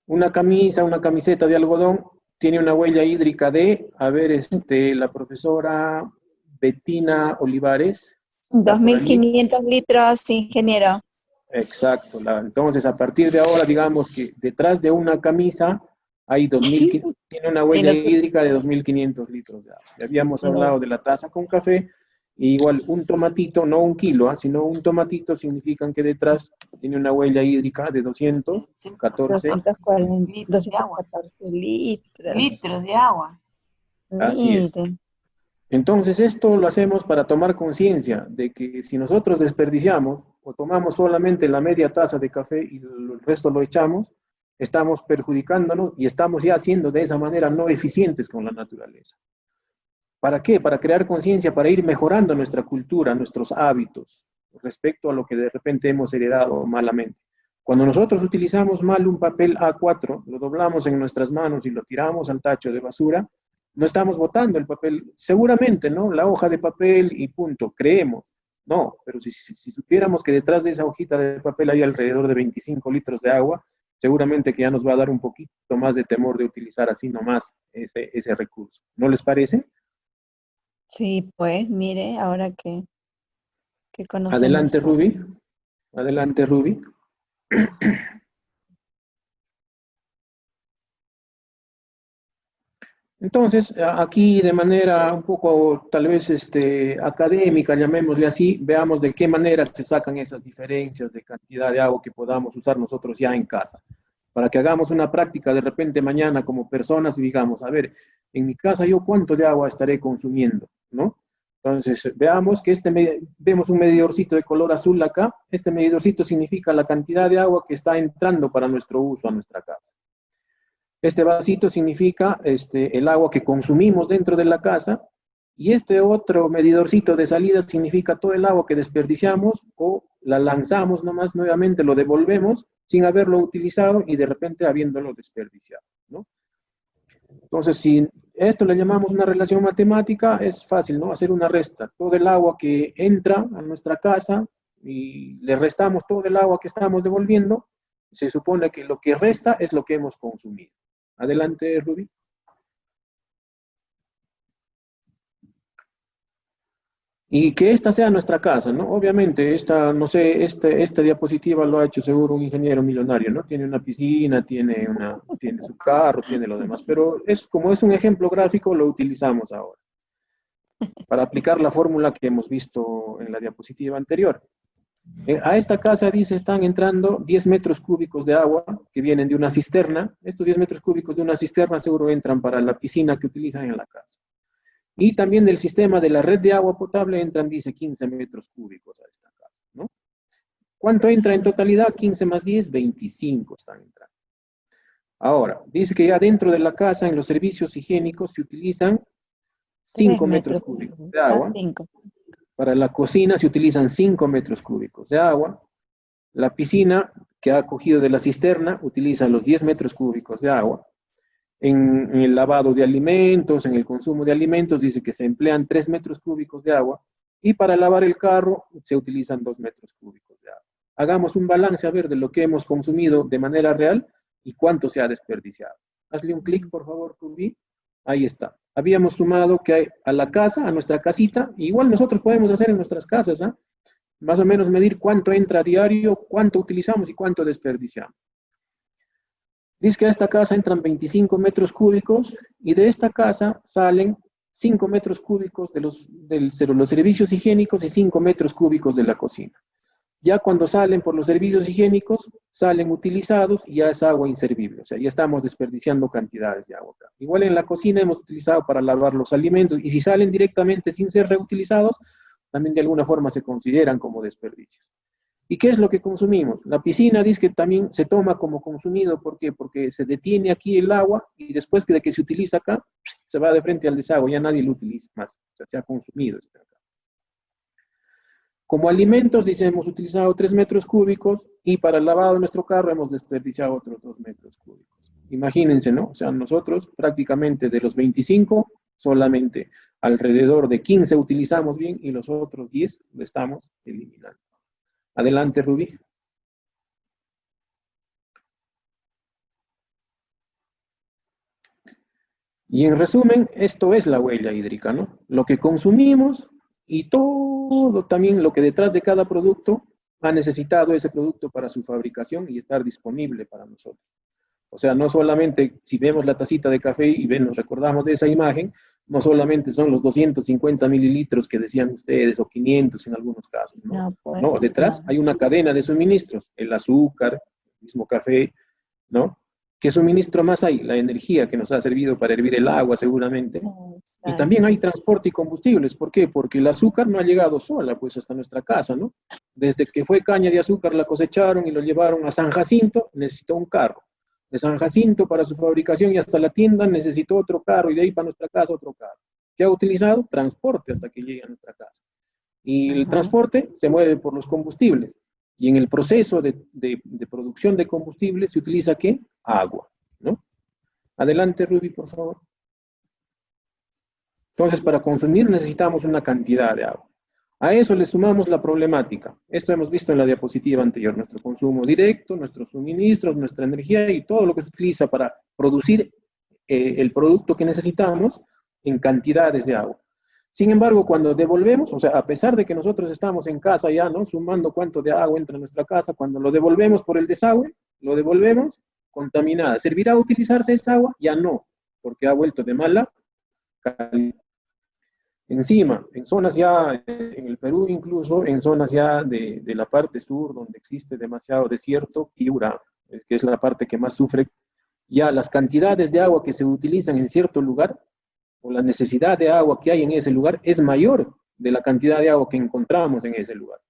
Una camiseta de algodón tiene una huella hídrica de, a ver, la profesora Betina Olivares. 2.500 litros, ingeniero. Exacto. Entonces, a partir de ahora, digamos que detrás de una camisa hay 2.500, tiene una huella hídrica de 2.500 litros de agua. Ya habíamos hablado de la taza con café, y igual un tomatito, no 1 kilo, sino un tomatito significan que detrás tiene una huella hídrica de 214 litros de agua. Así es. Entonces, esto lo hacemos para tomar conciencia de que si nosotros desperdiciamos o tomamos solamente la media taza de café y el resto lo echamos, estamos perjudicándonos y estamos ya siendo de esa manera no eficientes con la naturaleza. ¿Para qué? Para crear conciencia, para ir mejorando nuestra cultura, nuestros hábitos, respecto a lo que de repente hemos heredado malamente. Cuando nosotros utilizamos mal un papel A4, lo doblamos en nuestras manos y lo tiramos al tacho de basura, no estamos botando el papel, seguramente, ¿no? La hoja de papel y punto, creemos. No, pero si supiéramos que detrás de esa hojita de papel hay alrededor de 25 litros de agua, seguramente que ya nos va a dar un poquito más de temor de utilizar así nomás ese recurso. ¿No les parece? Sí, pues, mire, ahora que conocemos Adelante, todo. Ruby. Adelante, Ruby. Entonces, aquí de manera un poco tal vez académica, llamémosle así, veamos de qué manera se sacan esas diferencias de cantidad de agua que podamos usar nosotros ya en casa. Para que hagamos una práctica de repente mañana como personas y digamos, a ver, en mi casa yo cuánto de agua estaré consumiendo, ¿no? Entonces, veamos que vemos un medidorcito de color azul acá. Este medidorcito significa la cantidad de agua que está entrando para nuestro uso a nuestra casa. Este vasito significa el agua que consumimos dentro de la casa, y este otro medidorcito de salida significa todo el agua que desperdiciamos o la lanzamos nomás nuevamente, lo devolvemos sin haberlo utilizado y de repente habiéndolo desperdiciado, ¿no? Entonces, si esto le llamamos una relación matemática, es fácil, ¿no? Hacer una resta. Todo el agua que entra a nuestra casa y le restamos todo el agua que estamos devolviendo, se supone que lo que resta es lo que hemos consumido. Adelante, Ruby. Y que esta sea nuestra casa, ¿no? Obviamente, no sé, esta diapositiva lo ha hecho seguro un ingeniero millonario, ¿no? Tiene una piscina, tiene su carro, tiene lo demás, pero como es un ejemplo gráfico, lo utilizamos ahora para aplicar la fórmula que hemos visto en la diapositiva anterior. A esta casa, dice, están entrando 10 metros cúbicos de agua que vienen de una cisterna. Estos 10 metros cúbicos de una cisterna seguro entran para la piscina que utilizan en la casa. Y también del sistema de la red de agua potable entran, dice, 15 metros cúbicos a esta casa, ¿no? ¿Cuánto entra en totalidad? 15 más 10, 25 están entrando. Ahora, dice que ya dentro de la casa, en los servicios higiénicos, se utilizan 5 metros cúbicos de agua. 5. Para la cocina se utilizan 5 metros cúbicos de agua. La piscina que ha cogido de la cisterna utiliza los 10 metros cúbicos de agua. En el lavado de alimentos, en el consumo de alimentos, dice que se emplean 3 metros cúbicos de agua. Y para lavar el carro se utilizan 2 metros cúbicos de agua. Hagamos un balance a ver de lo que hemos consumido de manera real y cuánto se ha desperdiciado. Hazle un clic, por favor, Ruby. Ahí está. Habíamos sumado que a la casa, a nuestra casita, igual nosotros podemos hacer en nuestras casas, ¿eh? Más o menos medir cuánto entra a diario, cuánto utilizamos y cuánto desperdiciamos. Dice que a esta casa entran 25 metros cúbicos y de esta casa salen 5 metros cúbicos de los servicios higiénicos y 5 metros cúbicos de la cocina. Ya cuando salen por los servicios higiénicos, salen utilizados y ya es agua inservible. O sea, ya estamos desperdiciando cantidades de agua acá. Igual en la cocina hemos utilizado para lavar los alimentos y si salen directamente sin ser reutilizados, también de alguna forma se consideran como desperdicios. ¿Y qué es lo que consumimos? La piscina dice que también se toma como consumido. ¿Por qué? Porque se detiene aquí el agua y después de que se utiliza acá, se va de frente al desagüe, ya nadie lo utiliza más. O sea, se ha consumido acá. Como alimentos, dice, hemos utilizado 3 metros cúbicos y para el lavado de nuestro carro hemos desperdiciado otros 2 metros cúbicos. Imagínense, ¿no? O sea, nosotros prácticamente de los 25, solamente alrededor de 15 utilizamos bien y los otros 10 lo estamos eliminando. Adelante, Rubí. Y en resumen, esto es la huella hídrica, ¿no? Lo que consumimos y todo también lo que detrás de cada producto ha necesitado ese producto para su fabricación y estar disponible para nosotros. O sea, no solamente si vemos la tacita de café y nos recordamos de esa imagen, no solamente son los 250 mililitros que decían ustedes, o 500 en algunos casos, ¿no? No, pues, no, detrás hay una cadena de suministros, el azúcar, el mismo café, ¿no? ¿Qué suministro más hay? La energía que nos ha servido para hervir el agua seguramente. Exacto. Y también hay transporte y combustibles. ¿Por qué? Porque el azúcar no ha llegado sola, pues hasta nuestra casa, ¿no? Desde que fue caña de azúcar la cosecharon y lo llevaron a San Jacinto, necesitó un carro. De San Jacinto para su fabricación y hasta la tienda necesitó otro carro y de ahí para nuestra casa otro carro. ¿Qué ha utilizado? Transporte hasta que llegue a nuestra casa. Y el Ajá. transporte se mueve por los combustibles. Y en el proceso de producción de combustible se utiliza ¿qué? Agua, ¿no? Adelante, Ruby, por favor. Entonces, para consumir necesitamos una cantidad de agua. A eso le sumamos la problemática. Esto hemos visto en la diapositiva anterior, nuestro consumo directo, nuestros suministros, nuestra energía y todo lo que se utiliza para producir el producto que necesitamos en cantidades de agua. Sin embargo, cuando devolvemos, o sea, a pesar de que nosotros estamos en casa ya, ¿no? Sumando cuánto de agua entra en nuestra casa, cuando lo devolvemos por el desagüe, lo devolvemos contaminada. ¿Servirá utilizarse esta agua? Ya no, porque ha vuelto de mala calidad. Encima, en zonas ya, en el Perú incluso, en zonas ya de la parte sur, donde existe demasiado desierto, Piura, que es la parte que más sufre, ya las cantidades de agua que se utilizan en cierto lugar, o la necesidad de agua que hay en ese lugar, es mayor de la cantidad de agua que encontramos en ese lugar.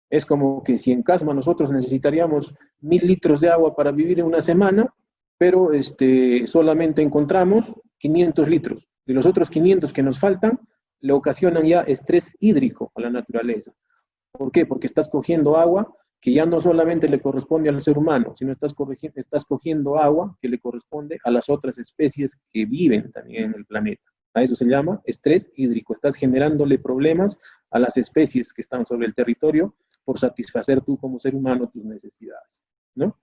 Es como que si en Casma nosotros necesitaríamos 1000 litros de agua para vivir en una semana, pero solamente encontramos 500 litros. De los otros 500 que nos faltan, le ocasionan ya estrés hídrico a la naturaleza. ¿Por qué? Porque estás cogiendo agua que ya no solamente le corresponde al ser humano, sino estás cogiendo agua que le corresponde a las otras especies que viven también en el planeta. A eso se llama estrés hídrico. Estás generándole problemas a las especies que están sobre el territorio por satisfacer tú como ser humano tus necesidades, ¿no?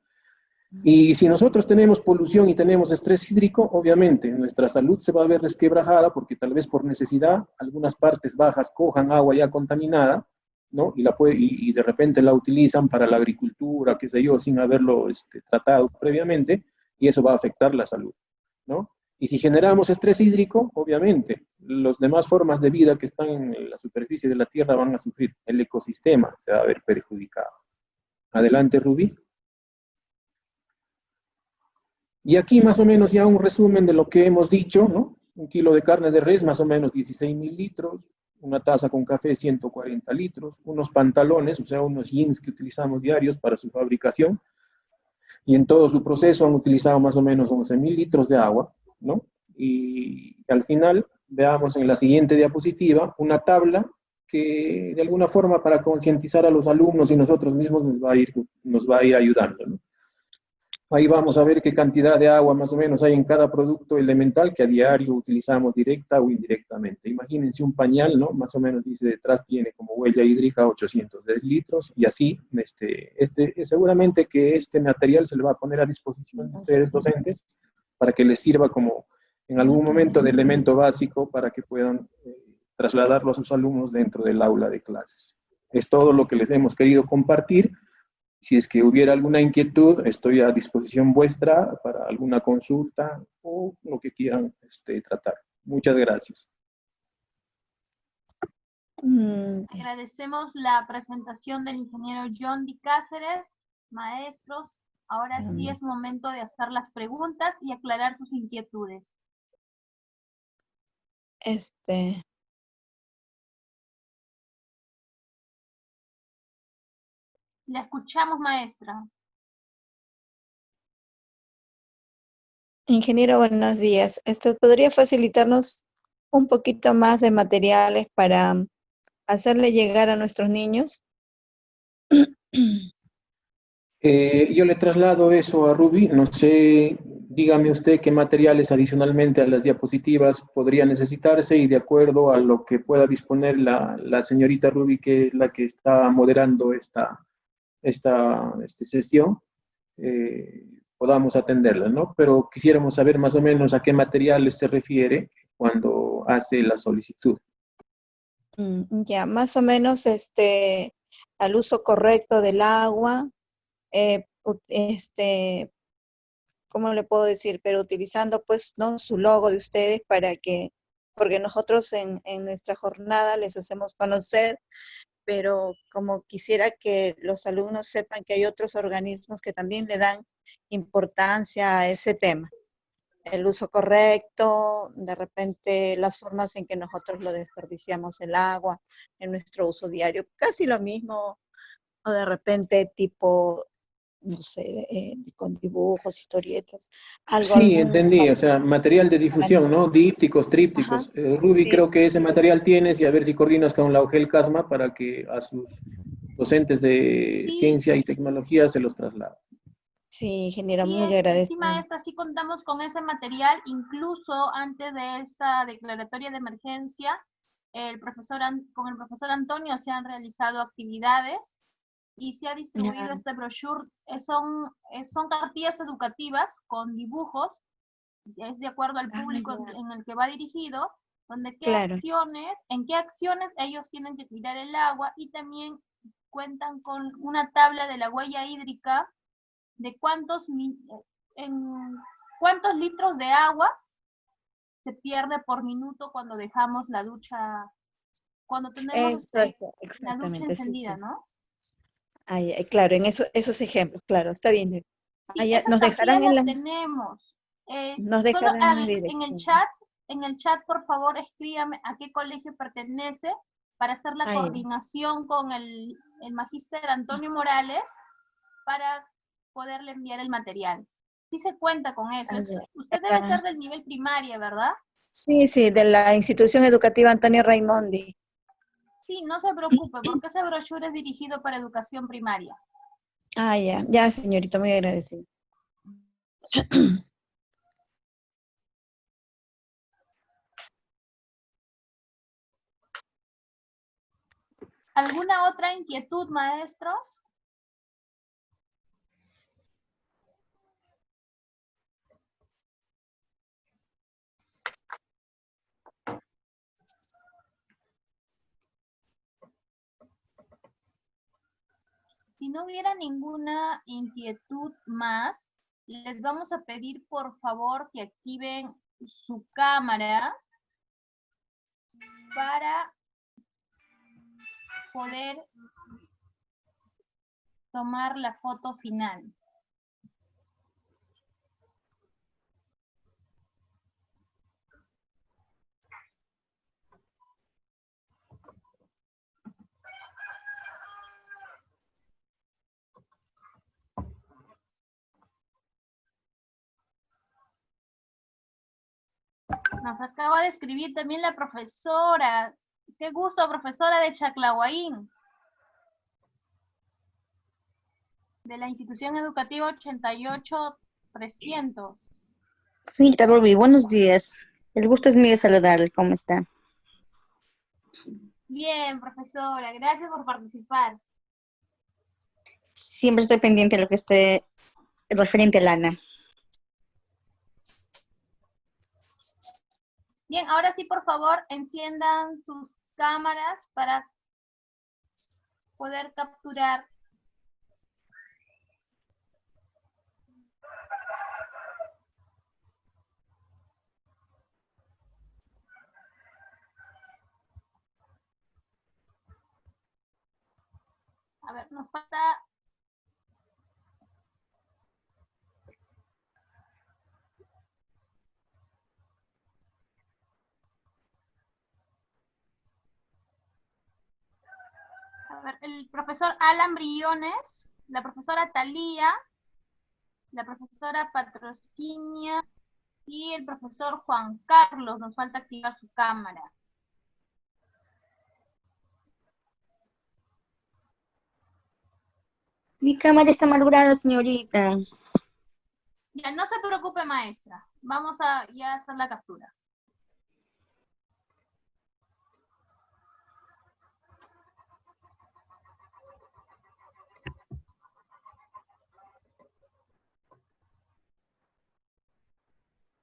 Y si nosotros tenemos polución y tenemos estrés hídrico, obviamente nuestra salud se va a ver resquebrajada porque tal vez por necesidad algunas partes bajas cojan agua ya contaminada, ¿no? Y de repente la utilizan para la agricultura, qué sé yo, sin haberlo tratado previamente, y eso va a afectar la salud, ¿no? Y si generamos estrés hídrico, obviamente, las demás formas de vida que están en la superficie de la Tierra van a sufrir, el ecosistema se va a ver perjudicado. Adelante, Rubí. Y aquí más o menos ya un resumen de lo que hemos dicho, ¿no? 1 kilo de carne de res, más o menos 16.000 litros, una taza con café, 140 litros, unos pantalones, o sea, unos jeans que utilizamos diarios para su fabricación, y en todo su proceso han utilizado más o menos 11.000 litros de agua, ¿no? Y al final, veamos en la siguiente diapositiva, una tabla que de alguna forma para concientizar a los alumnos y nosotros mismos nos va a ir ayudando, ¿no? Ahí vamos a ver qué cantidad de agua más o menos hay en cada producto elemental que a diario utilizamos directa o indirectamente. Imagínense un pañal, ¿no? Más o menos dice detrás tiene como huella hídrica 810 litros y así, seguramente que este material se le va a poner a disposición de ustedes docentes para que les sirva como en algún momento de elemento básico para que puedan trasladarlo a sus alumnos dentro del aula de clases. Es todo lo que les hemos querido compartir. Si es que hubiera alguna inquietud, estoy a disposición vuestra para alguna consulta o lo que quieran tratar. Muchas gracias. Agradecemos la presentación del ingeniero John Di Cáceres. Maestros, ahora sí es momento de hacer las preguntas y aclarar sus inquietudes. La escuchamos, maestra. Ingeniero, buenos días. ¿Podría facilitarnos un poquito más de materiales para hacerle llegar a nuestros niños? Yo le traslado eso a Ruby. No sé, dígame usted qué materiales adicionalmente a las diapositivas podría necesitarse y de acuerdo a lo que pueda disponer la señorita Ruby, que es la que está moderando esta sesión, podamos atenderla, ¿no? Pero quisiéramos saber más o menos a qué materiales se refiere cuando hace la solicitud. Ya, más o menos al uso correcto del agua, ¿cómo le puedo decir? Pero utilizando pues, ¿no? Su logo de ustedes porque nosotros en nuestra jornada les hacemos conocer, pero como quisiera que los alumnos sepan que hay otros organismos que también le dan importancia a ese tema. El uso correcto, de repente las formas en que nosotros lo desperdiciamos el agua en nuestro uso diario, casi lo mismo, o de repente tipo no sé, con dibujos, historietas, algo, Sí, entendí, o sea, material de Ajá, difusión, ¿no? Dípticos, trípticos. Ruby, sí, creo que sí, ese sí. material tienes y a ver si coordinas con la UGEL Casma para que a sus docentes de Sí, ciencia y tecnología se los traslade. Sí, ingeniero, sí, muy sí, agradecida. maestra, sí contamos con ese material, incluso antes de esta declaratoria de emergencia, con el profesor Antonio se han realizado actividades y se ha distribuido este brochure. Son cartillas educativas con dibujos, es de acuerdo al público en el que va dirigido, donde Claro. en qué acciones ellos tienen que tirar el agua, y también cuentan con una tabla de la huella hídrica de cuántos litros de agua se pierde por minuto cuando dejamos la ducha, cuando tenemos Exacto, la ducha exactamente, sí, encendida, sí. ¿no? Claro, en esos ejemplos, claro, está bien. Sí, Ya, esas cartillas las tenemos. nos Solo dejarán en la dirección. en el chat, por favor, escríbame a qué colegio pertenece para hacer la Ya. coordinación con el magíster Antonio Morales para poderle enviar el material. Sí se cuenta con eso. Ya. Usted debe ser del nivel primaria, ¿verdad? Sí, sí, de la institución educativa Antonio Raimondi. Sí, no se preocupe, porque ese brochure es dirigido para educación primaria. Ya, señorita, muy agradecida. ¿Alguna otra inquietud, maestros? Si no hubiera ninguna inquietud más, les vamos a pedir por favor que activen su cámara para poder tomar la foto final. Nos acaba de escribir también la profesora. Qué gusto, profesora de Chaclahuaín, de la institución educativa 88300. Señorita Ruby, buenos días. El gusto es mío saludarle. ¿Cómo está? Bien, profesora, gracias por participar. Siempre estoy pendiente de lo que esté referente a Lana. Bien, ahora sí, por favor, enciendan sus cámaras para poder capturar. A ver, nos falta... A ver, el profesor Alan Brillones, la profesora Talía, la profesora Patrocinia y el profesor Juan Carlos. Nos falta activar su cámara. Mi cámara está malograda, señorita. Ya, no se preocupe, maestra. Vamos a ya hacer la captura.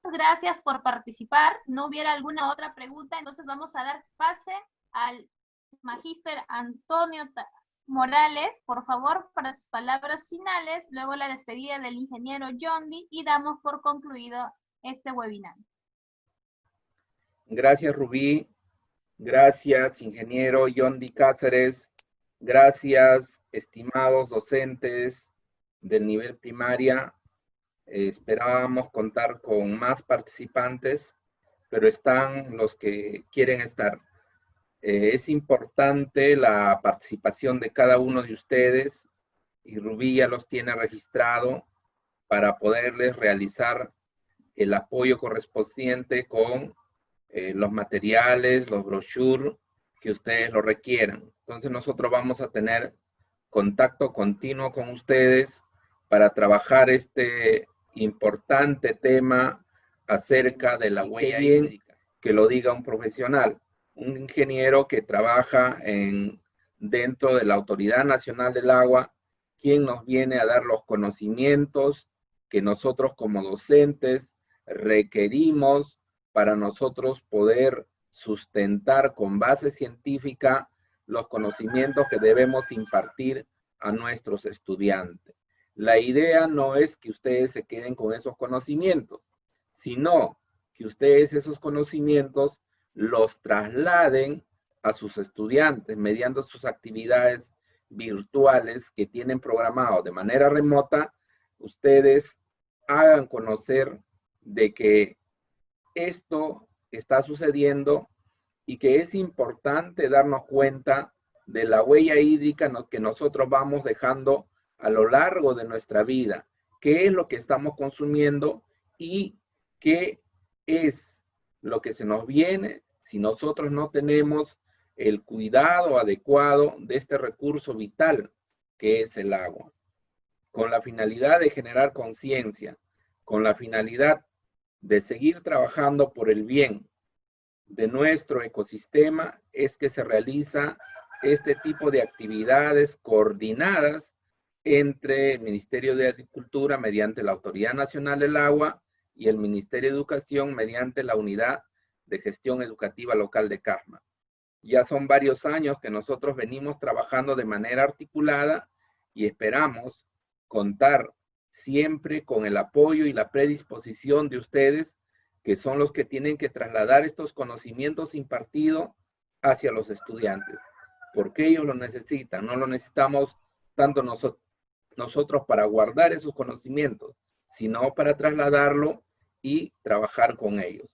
Gracias por participar. No hubiera alguna otra pregunta, entonces vamos a dar pase al magíster Antonio Morales, por favor, para sus palabras finales, luego la despedida del ingeniero Yondi y damos por concluido este webinar. Gracias, Rubí. Gracias, ingeniero Yondi Cáceres. Gracias, estimados docentes del nivel primaria. Esperábamos contar con más participantes, pero están los que quieren estar. Es importante la participación de cada uno de ustedes y Rubí ya los tiene registrado para poderles realizar el apoyo correspondiente con los materiales, los brochures que ustedes lo requieran. Entonces nosotros vamos a tener contacto continuo con ustedes para trabajar este importante tema acerca de la huella hídrica, que lo diga un profesional, un ingeniero que trabaja dentro de la Autoridad Nacional del Agua, quien nos viene a dar los conocimientos que nosotros como docentes requerimos para nosotros poder sustentar con base científica los conocimientos que debemos impartir a nuestros estudiantes. La idea no es que ustedes se queden con esos conocimientos, sino que ustedes esos conocimientos los trasladen a sus estudiantes mediante sus actividades virtuales que tienen programado de manera remota. Ustedes hagan conocer de que esto está sucediendo y que es importante darnos cuenta de la huella hídrica que nosotros vamos dejando a lo largo de nuestra vida, qué es lo que estamos consumiendo y qué es lo que se nos viene si nosotros no tenemos el cuidado adecuado de este recurso vital que es el agua. Con la finalidad de generar conciencia, con la finalidad de seguir trabajando por el bien de nuestro ecosistema, es que se realiza este tipo de actividades coordinadas entre el Ministerio de Agricultura mediante la Autoridad Nacional del Agua y el Ministerio de Educación mediante la Unidad de Gestión Educativa Local de Casma. Ya son varios años que nosotros venimos trabajando de manera articulada y esperamos contar siempre con el apoyo y la predisposición de ustedes, que son los que tienen que trasladar estos conocimientos impartidos hacia los estudiantes, porque ellos lo necesitan. No lo necesitamos tanto nosotros para guardar esos conocimientos, sino para trasladarlo y trabajar con ellos.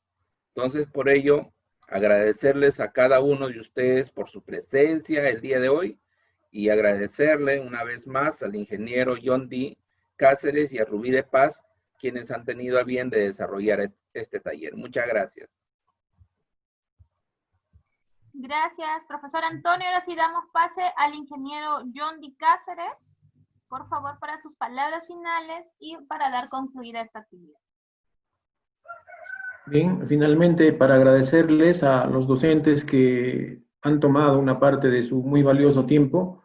Entonces, por ello, agradecerles a cada uno de ustedes por su presencia el día de hoy y agradecerle una vez más al ingeniero John D. Cáceres y a Rubí de Paz, quienes han tenido a bien de desarrollar este taller. Muchas gracias. Gracias, profesor Antonio. Ahora sí damos pase al ingeniero John D. Cáceres, por favor, para sus palabras finales y para dar concluida esta actividad. Bien, finalmente para agradecerles a los docentes que han tomado una parte de su muy valioso tiempo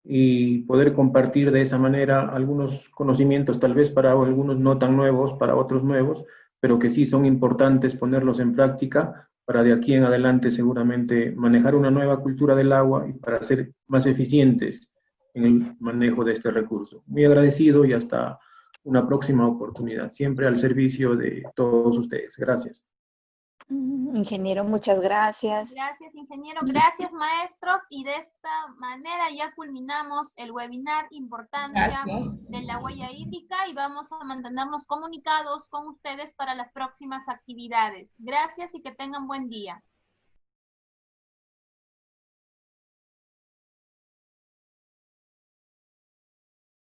y poder compartir de esa manera algunos conocimientos, tal vez para algunos no tan nuevos, para otros nuevos, pero que sí son importantes ponerlos en práctica para de aquí en adelante seguramente manejar una nueva cultura del agua y para ser más eficientes en el manejo de este recurso. Muy agradecido y hasta una próxima oportunidad, siempre al servicio de todos ustedes. Gracias. Ingeniero, muchas gracias. Gracias, ingeniero. Gracias, maestros. Y de esta manera ya culminamos el webinar Importancia de la Huella Hídrica y vamos a mantenernos comunicados con ustedes para las próximas actividades. Gracias y que tengan buen día.